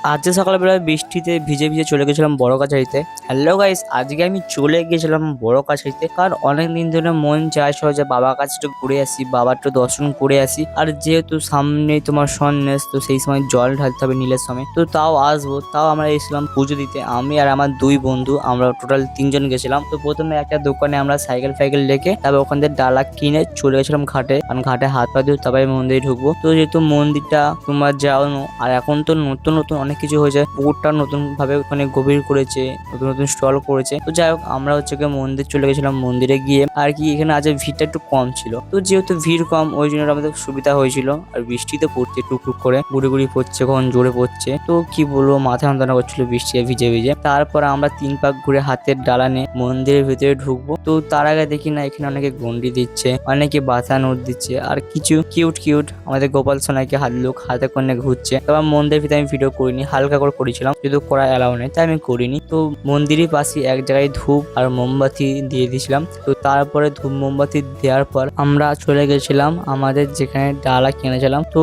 আজকে সকালবেলায় বৃষ্টিতে ভিজে ভিজে চলে গেছিলাম বড় কাছারিতে। হ্যালো গাইস, আজকে আমি চলে গেছিলাম বড় কাছারিতে, কারণ অনেকদিন ধরে মন চাইছিল যে বাবার কাছে একটু ঘুরে আসি, বাবার একটু দর্শন করে আসি। আর যেহেতু সামনে তোমার সন্ন্যাস, তো সেই সময় জল ঢালতে হবে নীলের সময়, তো তাও আসবো। তাও আমরা এসেছিলাম পুজো দিতে, আমি আর আমার দুই বন্ধু, আমরা টোটাল 3 জন গেছিলাম। তো প্রথমে একটা দোকানে আমরা সাইকেল ফাইকেল রেখে তারপর ওখান থেকে ডালা কিনে চলে গেছিলাম ঘাটে, কারণ ঘাটে হাত পা ধুয়ে তারপরে মন্দিরে ঢুকবো। তো যেহেতু মন্দিরটা তোমরা জানো, আর এখন তো নতুন নতুন অনেক কিছু হয়েছে, পুকুরটা নতুন ভাবে ওখানে গভীর করেছে, নতুন নতুন স্টল করেছে। তো যাই হোক, আমরা হচ্ছে গিয়ে মন্দির চলে গেছিলাম। মন্দিরে গিয়ে আর কি, এখানে আজ ভিড়টা একটু কম ছিল, তো যেহেতু ভিড় কম ওই জন্য আমাদের সুবিধা হয়েছিল। আর বৃষ্টিতে পড়ছে টুকটুক করে, গুড়ি গুড়ি পড়ছে, কখন জোরে পড়ছে, তো কি বলবো, মাথা যন্ত্রণা করছিল বৃষ্টি ভিজে ভিজে। তারপর আমরা 3 পাক ঘুরে হাতের ডালা নিয়ে মন্দিরের ভিতরে ঢুকবো। তো তার আগে দেখি না, এখানে অনেকে গন্ডি দিচ্ছে, অনেকে বাতা নোট দিচ্ছে, আর কিছু কিউট কিউট আমাদের গোপাল সোনাইকে লোক হাতে করে ঘুরছে। তারপর মন্দিরের ভিতরে আমি ভিডিও করিনি, হালকা করে করেছিলাম, যদি করা এলাও নেই তাই আমি করিনি। তো মন্দিরের পাশে এক জায়গায় ধূপ আর মোমবাতি দিয়ে দিয়েছিলাম। তো তারপরে ধূপ মোমবাতি দেওয়ার পর আমরা চলে গেছিলাম আমাদের যেখানে ডালা কিনেছিলাম। তো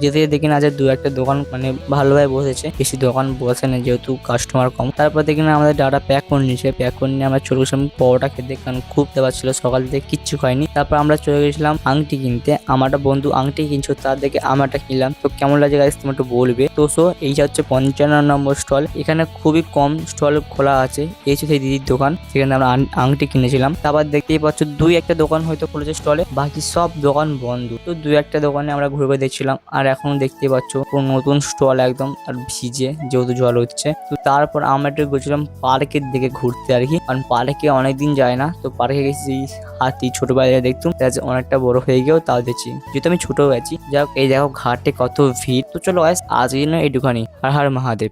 যেতে দেখি না যে 2-1টা দোকান মানে ভালোভাবে বসেছে, বেশি দোকান বসে না যেহেতু কাস্টমার কম। তারপর দেখি না আমাদের ডালা প্যাক করে নিয়েছে, প্যাক করে নিয়ে আমরা চলে গেছিলাম পরোটা খেতে, কারণ খুব দেওয়া ছিল, সকাল থেকে কিচ্ছু খাইনি। তারপর আমরা চলে গেছিলাম আংটি কিনতে, আমার একটা বন্ধু আংটি কিনছো, তার দেখে আমারটা কিনলাম। তো কেমন লাগে গাইস তুমি একটু বলবে। তো এইটা হচ্ছে 55 নম্বর স্টল, এখানে খুবই কম স্টল খোলা আছে। এই হচ্ছে সেই দিদির দোকান, সেখানে আমরা আংটি কিনেছিলাম। তারপর দেখতেই পাচ্ছ 2-1টা দোকান হয়তো খুলেছে স্টলে, বাকি সব দোকান বন্ধ। তো 2-1টা দোকানে আমরা ঘুরে ঘুরে দেখছিলাম। আর এখন দেখতে পাচ্ছ পুরো নতুন স্টল একদম, আর ভিজে যেহেতু জল হচ্ছে। তো তারপর আমরা একটু গেছিলাম পার্কের দিকে ঘুরতে আর কি, কারণ পার্কে অনেকদিন যায় না। তো পার্কে গেছি, হাতি ছোটবেলায় দেখতাম, অনেকটা বড় হয়ে গিয়েও তাও দেখছি, যেহেতু আমি ছোট গেছি। যাই হোক, এই দেখো ঘাটে কত ভিড়। তো চলো আজকে না এইটুখানি। হর হর মহাদেব।